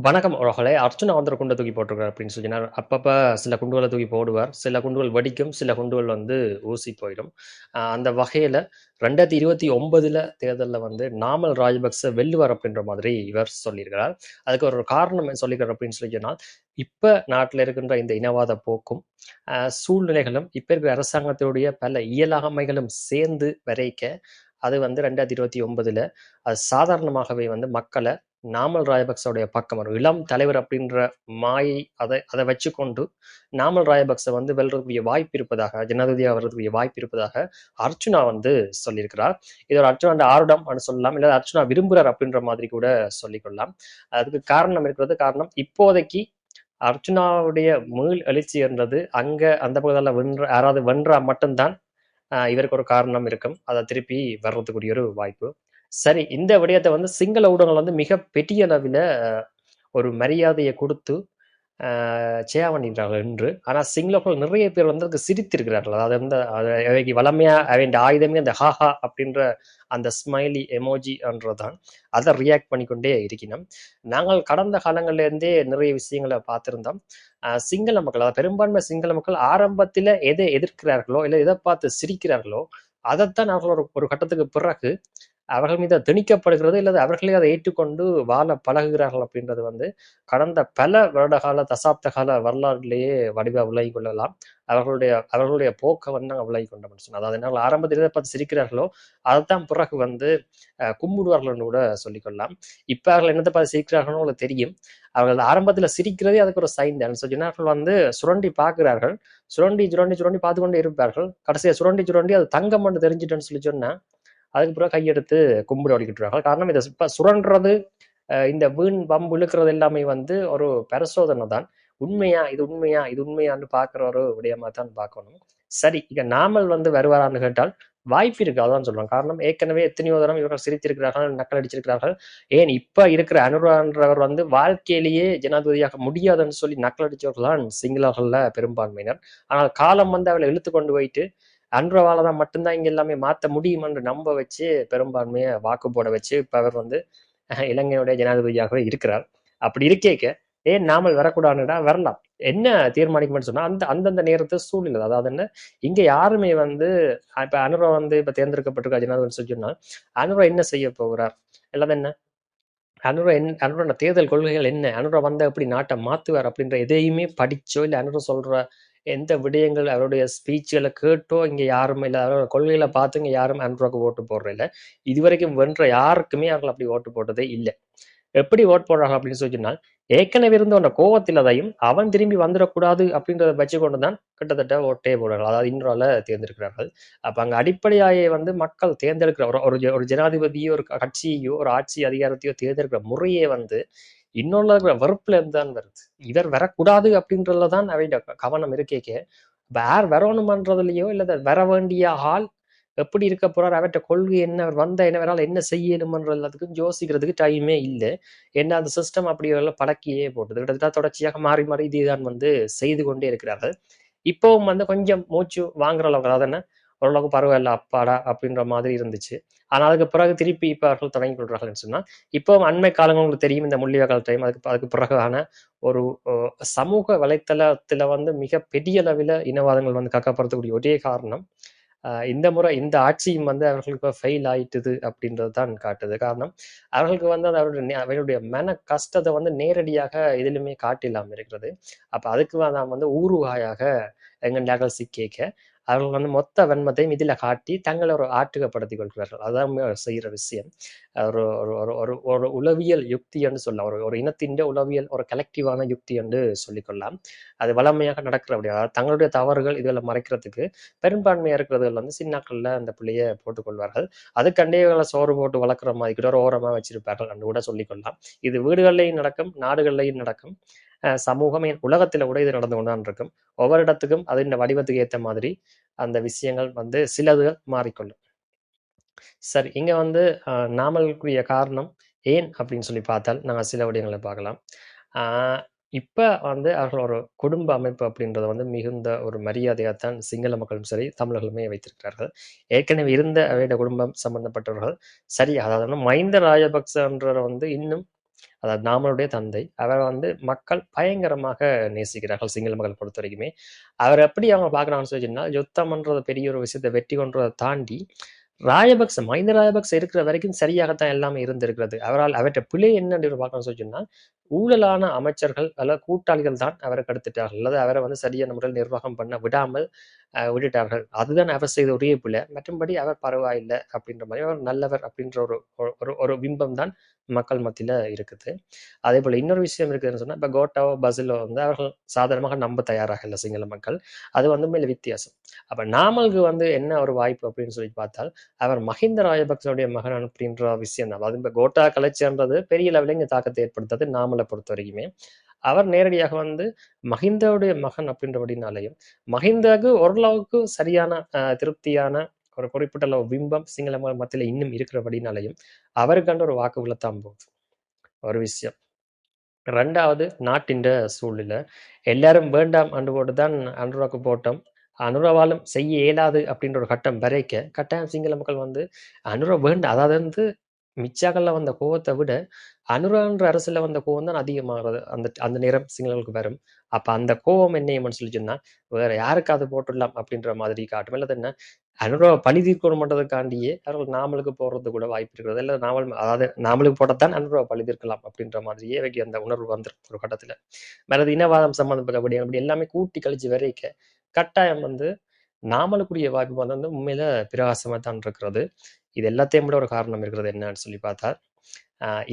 வணக்கம் உறவுகளே! அர்ச்சுனா வந்து ஒரு குண்ட தூக்கி போட்டிருக்காரு அப்படின்னு சொன்னார். அப்பப்ப சில குண்டுகள தூக்கி போடுவார். சில குண்டுகள் வெடிக்கும். சில குண்டுகள் வந்து ஊசி போயிடும். அந்த வகையில 2029ல தேர்தல்ல வந்து நாமல் ராஜபக்ச வெல்லுவார் அப்படின்ற மாதிரி இவர் சொல்லியிருக்கிறார். அதுக்கு ஒரு காரணம் சொல்லியிருக்கார் அப்படின்னு சொல்லி சொன்னால், இப்ப நாட்டில இருக்கின்ற இந்த இனவாத போக்கும், சூழ்நிலைகளும், இப்ப இருக்கிற அரசாங்கத்தினுடைய பல இயலாமைகளும் சேர்ந்து வரைக்க, அது வந்து 2029ல அது சாதாரணமாகவே வந்து மக்கள நாமல் ராஜபக்சவுடைய பக்கம் ஒரு இளம் தலைவர் அப்படின்ற மாயை அதை அதை வச்சுக்கொண்டு நாமல் ராஜபக்ச வந்து வெல்றதுக்குரிய வாய்ப்பு இருப்பதாக ஜனாதிபதியாக வர்றதுக்குரிய வாய்ப்பு இருப்பதாக அர்ச்சுனா வந்து சொல்லியிருக்கிறார். இது ஒரு அர்ச்சுனா ஆருடம் சொல்லலாம், இல்லை அர்ச்சுனா விரும்புகிறார் அப்படின்ற மாதிரி கூட சொல்லிக்கொள்ளலாம். அதுக்கு காரணம் இருக்கிறது. காரணம் இப்போதைக்கு அர்ச்சுனாவுடைய மீள் எழுச்சி என்றது அங்க அந்த பகுதியில் வென்ற யாராவது வென்றா மட்டும்தான் இவருக்கு ஒரு காரணம் இருக்கும். அதை திருப்பி வர்றதுக்குரிய ஒரு வாய்ப்பு. சரி, இந்த விடயத்தை வந்து சிங்கள ஊடகங்கள் வந்து மிக பெரிய அளவில ஒரு மரியாதையை கொடுத்து ஜெயா பண்ணியிருக்கிறார்கள் என்று. ஆனா சிங்களர்கள் நிறைய பேர் வந்து அதுக்கு சிரித்திருக்கிறார்கள். அதாவது வந்து அவைக்கு வளமையா அவையின் ஆயுதமே அந்த ஹாஹா அப்படின்ற அந்த ஸ்மைலி எமோஜி என்றதான். அதை ரியாக்ட் பண்ணிக்கொண்டே இருக்கணும். நாங்கள் கடந்த காலங்கள்ல இருந்தே நிறைய விஷயங்களை பார்த்திருந்தோம். சிங்கள மக்கள், அதாவது பெரும்பான்மை சிங்கள மக்கள் ஆரம்பத்தில எதை எதிர்க்கிறார்களோ, இல்லை எதை பார்த்து சிரிக்கிறார்களோ, அதைத்தான் அவர்கள் ஒரு ஒரு கட்டத்துக்கு பிறகு அவர்கள் மீது அது திணிக்கப்படுகிறது, இல்லது அவர்களே அதை ஏற்றுக்கொண்டு வாழ பழகுகிறார்கள் அப்படின்றது வந்து கடந்த பல வருட கால, தசாப்த கால வரலாற்றிலேயே வடிவா விளங்கிக் கொள்ளலாம். அவர்களுடைய போக்க வந்து நாங்க விளங்கிக் கொண்டோம்னு சொன்னா. அதாவது என்ன ஆரம்பத்தில் எதை பார்த்து சிரிக்கிறார்களோ, அதைத்தான் பிறகு வந்து கும்பிடுவார்கள் என்று கூட சொல்லிக்கொள்ளலாம். இப்ப அவர்கள் என்னத்தை பார்த்து சிரிக்கிறார்களோ உங்களுக்கு தெரியும். அவர்கள் ஆரம்பத்துல சிரிக்கிறதே அதுக்கு ஒரு சைன் தான். அவர்கள் வந்து சுரண்டி பார்க்கிறார்கள். சுரண்டி, சுரண்டி, சுரண்டி பார்த்து கொண்டே இருப்பார்கள். கடைசியா சுரண்டி, சுரண்டி அது தங்கம் என்று தெரிஞ்சுட்டேன்னு சொல்லி சொன்னா, அதுக்கு பிறகு கையெடுத்து கும்பிட வலிக்கிட்டுருவாங்க. காரணம் இதை இப்ப சுரண்டுறது, இந்த வீண் வம்பு இழுக்கிறது எல்லாமே வந்து ஒரு பரிசோதனை தான். உண்மையா இது உண்மையா இது உண்மையான்னு பார்க்குற ஒரு விடயமா தான் பார்க்கணும். சரி, இங்க நாமல் வந்து வருவாரான்னு கேட்டால் வாய்ப்பு இருக்கு. அதான் சொல்றேன். காரணம் ஏற்கனவே எத்தனையோ தரம் இவர்கள் சிரித்திருக்கிறார்கள், நக்கல் அடிச்சிருக்கிறார்கள். ஏன் இப்ப இருக்கிற அனுரான்றவர் வந்து வாழ்க்கையிலேயே ஜனாதிபதியாக முடியாதுன்னு சொல்லி நக்கல் அடிச்சவர்கள் தான் சிங்களர்கள்ல பெரும்பான்மையினர். ஆனால் காலம் வந்து அவளை இழுத்து கொண்டு போயிட்டு அன்றவால தான் மட்டும்தான் இங்க எல்லாமே மாத்த முடியும் என்று நம்ப வச்சு பெரும்பான்மையை வாக்கு போட வச்சு இப்ப அவர் வந்து இலங்கையுடைய ஜனாதிபதியாகவே இருக்கிறார். அப்படி இருக்கேக்க ஏன் நாமல் வரக்கூடாதுடா வரலாம். என்ன தீர்மானிக்கும்னு சொன்னா அந்தந்த நேரத்து சூழ்நிலை. அதாவது என்ன, இங்க யாருமே வந்து இப்ப அனுரா வந்து இப்ப தேர்ந்தெடுக்கப்பட்டிருக்க ஜனாதிபதி சொன்னா அனுரா என்ன செய்ய போகிறார்? எல்லாமே என்ன அனுரோட தேர்தல் கொள்கைகள் என்ன? அனுரா வந்தா எப்படி நாட்டை மாத்துவார் அப்படின்ற எதையுமே படிச்சோ, இல்ல அனுரா சொல்ற எந்த விடயங்கள் அவருடைய ஸ்பீச்சுகளை கேட்டோ இங்க யாருமே இல்ல. அவரோட கொள்கைகளை பார்த்து இங்க யாரும் அனுராக்கு ஓட்டு போடுறது இல்ல. இதுவரைக்கும் வென்ற யாருக்குமே அவர்கள் அப்படி ஓட்டு போட்டதே இல்ல. எப்படி ஓட் போடுறாங்க அப்படின்னு சொல்லி சொன்னால், ஏற்கனவே இருந்த அந்த கோவத்திலதையும் அவன் திரும்பி வந்துடக்கூடாது அப்படின்றத வச்சுக்கொண்டு தான் கிட்டத்தட்ட ஓட்டே போடுறார்கள். அதாவது இன்றால தேர்ந்தெடுக்கிறார்கள். அப்ப அங்க அடிப்படையாயே வந்து மக்கள் தேர்ந்தெடுக்கிற ஒரு ஒரு ஒரு ஜனாதிபதியோ, ஒரு கட்சியோ, ஒரு ஆட்சி அதிகாரத்தையோ தேர்ந்தெடுக்கிற முறையே வந்து இன்னொன்னு வெறுப்புல இருந்து தான் வருது. இவர் வரக்கூடாது அப்படின்றதுல தான் அவையோட கவனம் இருக்கேக்க, யார் வரணுமன்றதுலயோ, இல்ல வர வேண்டிய ஆள் எப்படி இருக்க போறார், அவர்கிட்ட கொள்கை என்ன, அவர் வந்தா என்ன, அவரால் என்ன செய்யணுமன்ற எல்லாத்துக்கும் யோசிக்கிறதுக்கு டைமே இல்லை. ஏன்னா அந்த சிஸ்டம் அப்படி எல்லாம் பழக்கியே போட்டது. கிட்டத்தட்ட தொடர்ச்சியாக மாறி மாறி இதுதான் வந்து செய்து கொண்டே இருக்கிறார்கள். இப்பவும் வந்து கொஞ்சம் மூச்சு வாங்குற அளவுக்கு, அதாவது என்ன, ஓரளவுக்கு பரவாயில்ல அப்பாடா அப்படின்ற மாதிரி இருந்துச்சு. ஆனா அதுக்கு பிறகு திருப்பி இப்ப அவர்கள் தொடங்கி கொள்றார்கள்னு சொன்னா, இப்பவும் அண்மை காலங்கள் உங்களுக்கு தெரியும், இந்த முள்ளிவாய்க்கால் டைம், அதுக்கு பிறகான ஒரு சமூக வலைத்தளத்துல வந்து மிக பெரிய அளவில இனவாதங்கள் வந்து கக்கப்படுத்தக்கூடிய ஒரே காரணம், இந்த முறை இந்த ஆட்சியும் வந்து அவர்களுக்கு ஃபெயில் ஆயிட்டுது அப்படின்றது தான் காட்டுது. காரணம், அவர்களுக்கு வந்து அது அவருடைய மன கஷ்டத்தை வந்து நேரடியாக எதிலுமே காட்டில்லாம இருக்கிறது. அப்ப அதுக்கு நாம் வந்து ஊறுகாயாக எங்களையாக்கள் சிக்கேக்க, அவர்கள் வந்து மொத்த வன்மத்தையும் இதில காட்டி தங்களை ஒரு ஆற்றுகப்படுத்திக் கொள்கிறார்கள். அதான் செய்யற விஷயம். ஒரு ஒரு ஒரு ஒரு ஒரு உளவியல் யுக்தி என்று சொல்லலாம். ஒரு ஒரு இனத்தின் உளவியல், ஒரு கலெக்டிவான யுக்தி என்று சொல்லிக்கொள்ளலாம். அது வளமையாக நடக்கிற அப்படி, அதாவது தங்களுடைய தவறுகள் இதுகளை மறைக்கிறதுக்கு பெரும்பான்மையா இருக்கிறவர்கள் வந்து சின்னாக்கள்ல அந்த பிள்ளைய போட்டுக்கொள்வார்கள். அதுக்கண்டே இவங்களை சோறு போட்டு வளர்க்குற மாதிரி கூட ஒரு ஓரமா வச்சிருப்பார்கள் என்று கூட சொல்லிக்கொள்ளலாம். இது வீடுகள்லையும் நடக்கும், நாடுகள்லையும் நடக்கும். சமூகம் உலகத்துல கூட இது நடந்து கொண்டுதான் இருக்கும். ஒவ்வொரு இடத்துக்கும் அது இந்த வடிவத்துக்கு ஏத்த மாதிரி அந்த விஷயங்கள் வந்து சிலதுகள் மாறிக்கொள்ளும். சரி, இங்க வந்து நாமலுக்குரிய காரணம் ஏன் அப்படின்னு சொல்லி பார்த்தால், நாங்க சில விடயங்களை பார்க்கலாம். ஆ இப்ப வந்து அவர்கள் ஒரு குடும்ப அமைப்பு அப்படின்றத வந்து மிகுந்த ஒரு மரியாதையாத்தான் சிங்கள மக்களும் சரி, தமிழர்களுமே வைத்திருக்கிறார்கள். ஏற்கனவே இருந்த அவையோட குடும்பம் சம்பந்தப்பட்டவர்கள் சரி, அதாவது மஹிந்த ராஜபக்சன்றவர் வந்து இன்னும் அதாவது நாமளுடைய தந்தை. அவரை வந்து மக்கள் பயங்கரமாக நேசிக்கிறார்கள் சிங்கள மக்கள் பொறுத்த வரைக்குமே. அவர் எப்படி அவங்க பார்க்குறாங்கன்னு சொல்லி சொன்னா, யுத்தம் பண்றது பெரிய ஒரு விஷயத்த வெற்றி கொண்டத தாண்டி, மஹிந்த ராஜபக்ச இருக்கிற வரைக்கும் சரியாகத்தான் எல்லாமே இருந்திருக்கிறது. அவற்றை பிழை என்னன்னு இவர் பார்க்கணும்னு சொல்லி சொன்னா, ஊழலான அமைச்சர்கள் அல்லது கூட்டாளிகள் தான் அவரை கெடுத்துட்டார்கள். அல்லது அவரை வந்து சரியான முறையில் நிர்வாகம் பண்ண விடாமல் விட்டுட்டார்கள். அதுதான் அவர் செய்த ஒரே பிழை. மற்றும்படி அவர் பரவாயில்ல அப்படின்ற மாரி, அவர் நல்லவர் அப்படின்ற ஒரு ஒரு ஒரு பிம்பம் தான் மக்கள் மத்தியில இருக்குது. அதேபோல இன்னொரு விஷயம் இருக்குதுன்னு சொன்னா, இப்ப கோட்டாவோ, பசிலோ வந்து அவர்கள் சாதாரணமாக நம்ப தயாராக இல்ல சிங்கள மக்கள். அது வந்து உண்மையில வித்தியாசம். அப்ப நாமலுக்கு வந்து என்ன ஒரு வாய்ப்பு அப்படின்னு சொல்லி பார்த்தால், அவர் மஹிந்த ராஜபக்சவுடைய மகன் அப்படின்ற விஷயம் தான். அது இப்ப கோட்டா கலைச்சர்ன்றது பெரிய லெவல்ல இங்க தாக்கத்தை ஏற்படுத்தாது நாமல பொறுத்த வரைக்குமே. அவர் நேரடியாக வந்து மஹிந்தவுடைய மகன் அப்படின்றபடினாலயும், மஹிந்தவுக்கு ஓரளவுக்கு சரியான திருப்தியான ஒரு குறிப்பிட்ட அளவு பிம்பம் சிங்கள மக்கள் மத்தியில இன்னும் இருக்கிறபடினாலயும், அவருக்கான ஒரு வாக்கு விழத்தான் போகுது. ஒரு விஷயம். 2வது நாட்டின் சூழ்நிலை. எல்லாரும் வேண்டாம் என்று போட்டு தான் அனுராக்கு போட்டோம். அனுராவாலும் செய்ய இயலாது அப்படின்ற ஒரு கட்டம் வரைக்க, கட்டாயம் சிங்கள மக்கள் வந்து அனுரா வேண்டாம். அதாவது வந்து மிச்சாக்கள்ல வந்த கோவத்த விட, அனுரான்ற அரசுல வந்த கோவம் தான் அதிகமாகுது. அந்த அந்த நேரம் சிங்களர்களுக்கு வரும். அப்ப அந்த கோவம் என்ன செய்யும்னு சொல்லி சொன்னா, வேற யாருக்காவது போட்டுடலாம் அப்படின்ற மாதிரி காட்டும். அல்லது என்ன அனுராவ பழி தீர்க்கணும்ன்றதுக்காண்டியே அவர்கள் நாமலுக்கு போடுறதுக்கு கூட வாய்ப்பு இருக்கிறது. இல்ல அதாவது நாமலுக்கு போட்டாத்தான் அனுராவ பழி தீர்க்கலாம் அப்படின்ற மாதிரியே அவைக்கு அந்த உணர்வு வந்துரும் ஒரு கட்டத்துல. வேறது இனவாதம் சம்பந்தப்பட்டபடி அப்படி எல்லாமே கூட்டி கழிச்சு வரைக்க, கட்டாயம் வந்து நாமலுக்குரிய வாய்ப்பு வந்து உண்மையில பிரகாசமா தான் இருக்கிறது. இது எல்லாத்தையும் விட ஒரு காரணம் இருக்கிறது என்னன்னு சொல்லி பார்த்தா,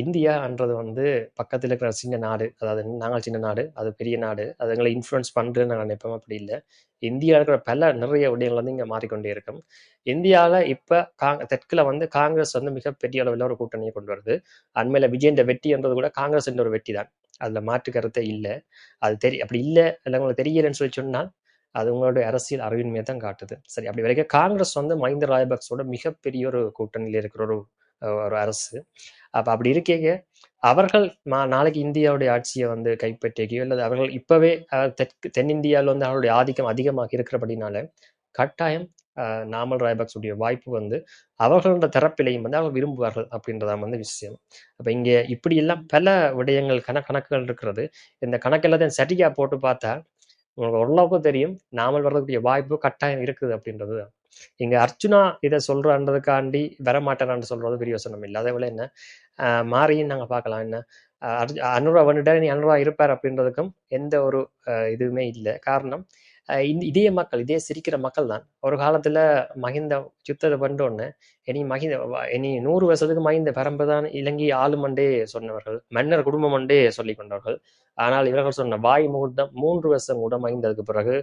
இந்தியான்றது வந்து பக்கத்துல இருக்கிற சின்ன நாடு. அதாவது நாங்க சின்ன நாடு, அது பெரிய நாடு. அது எங்கள இன்ஃப்ளூயன்ஸ் பண்றதுன்னு நான் நினைப்போம். அப்படி இல்ல. இந்தியால இருக்கிற நிறைய விடயங்கள் வந்து இங்க மாறிக்கொண்டே இருக்கும். இந்தியால இப்ப தெற்குல வந்து காங்கிரஸ் வந்து மிகப்பெரிய அளவுல ஒரு கூட்டணியை கொண்டு வருது. அண்மையில விஜயன்ற வெற்றின்றது கூட காங்கிரஸ் ஒரு வெற்றி தான். அதுல மாற்று கருத்தே இல்ல. அது அப்படி இல்ல, இல்ல உங்களுக்கு தெரியலன்னு சொல்லி சொன்னா, அது உங்களுடைய அரசியல் அறிவின்மையை தான் காட்டுது. சரி, அப்படி வரைக்கும் காங்கிரஸ் வந்து மஹிந்த ராஜபக்சோட மிகப்பெரிய ஒரு கூட்டணியில இருக்கிற ஒரு ஒரு அரசு. அப்ப அப்படி இருக்கேங்க, அவர்கள் நாளைக்கு இந்தியாவுடைய ஆட்சியை வந்து கைப்பற்றியோ அல்லது அவர்கள் இப்பவே தென்னிந்தியாவில் வந்து அவருடைய ஆதிக்கம் அதிகமாக இருக்கிறபடினால கட்டாயம் நாமல் ராயபக்சவுடைய வாய்ப்பு வந்து அவர்களோட தரப்பிலையும் வந்து அவங்க விரும்புவார்கள் அப்படின்றதான் வந்து விஷயம். அப்ப இங்க இப்படி எல்லாம் பல விடயங்கள் கணக்குகள் இருக்கிறது. இந்த கணக்கு எல்லாத்தையும் சரியா போட்டு பார்த்தா உங்களுக்கு ஓரளவுக்கு தெரியும் நாமல் வர்றதுக்குரிய வாய்ப்பு கட்டாயம் இருக்குது அப்படின்றது. இங்க அர்ச்சுனா இதை சொல்றான்றதுக்காண்டி வரமாட்டேறான்னு சொல்றது பெரிய யோசனம் இல்லை. அதே போல என்ன மாறியும் நாங்க பார்க்கலாம். என்ன அனுரா வந்துட்டா நீ அனுரா இருப்பார் அப்படின்றதுக்கும் எந்த ஒரு இதுவுமே இல்லை. காரணம் இதே மக்கள், இதே சிரிக்கிற மக்கள் தான் ஒரு காலத்துல மஹிந்த யுத்தத்தை பண்ணோன்னு இனி 100 வருஷத்துக்கு மஹிந்த பரம்புதான் இலங்கை ஆளுமண்டே சொன்னவர்கள், மன்னர் குடும்பம் ஒன்றே சொல்லிக் கொண்டவர்கள். ஆனால் இவர்கள் சொன்ன வாய் முகூர்த்தம் 3 வருஷம் கூட மஹிந்ததுக்கு பிறகு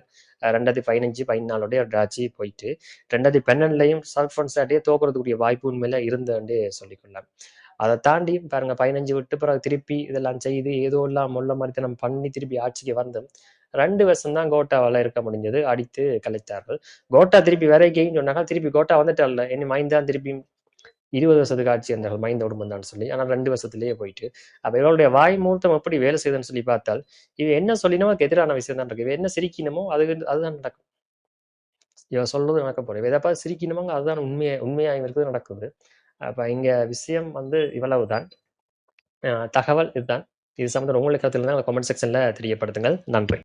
2015-14 ஆட்சி போயிட்டு 2012 சல்பன்சாட்டியே தோக்குறதுக்குரிய வாய்ப்பு உண்மையில இருந்தே சொல்லிக்கொள்ளலாம். அதை தாண்டி பாருங்க 15 விட்டு பிறகு திருப்பி இதெல்லாம் செய்து ஏதோ எல்லாம் முள்ள மரித்தனம் பண்ணி திருப்பி ஆட்சிக்கு வந்தோம். 2 வருஷம் தான் கோட்டாவால இருக்க முடிஞ்சது. அடித்து கலைத்தார்கள். கோட்டா திருப்பி வரைக்கும் சொன்னாங்க. திருப்பி கோட்டா வந்துட்டார்ல. இனி மைந்தான் திருப்பி 20 வருஷத்துக்கு ஆட்சி இருந்தார்கள். மைந்த குடும்பம் தான் சொல்லி. ஆனால் 2 வருஷத்திலேயே போயிட்டு. அப்ப இவளுடைய வாய் மூர்த்தம் எப்படி வேலை செய்யுதுன்னு சொல்லி பார்த்தால், இவ என்ன சொல்லினோ அதுக்கு எதிரான விஷயம் தான் இருக்கு. இவ என்ன சிரிக்கணுமோ அதுதான் நடக்கும். இவ சொல்றது நடக்க போறேன். இவ எதப்பா சிரிக்கணுமோ அதுதான் உண்மையா இருக்கிறது நடக்குது. அப்ப இங்க விஷயம் வந்து இவ்வளவுதான். தகவல் இதுதான். இது சம்பந்தம் உங்களுக்கு கருத்து இருந்தால் கமெண்ட் செக்ஷன்ல தெரியப்படுத்துங்கள். நன்றி.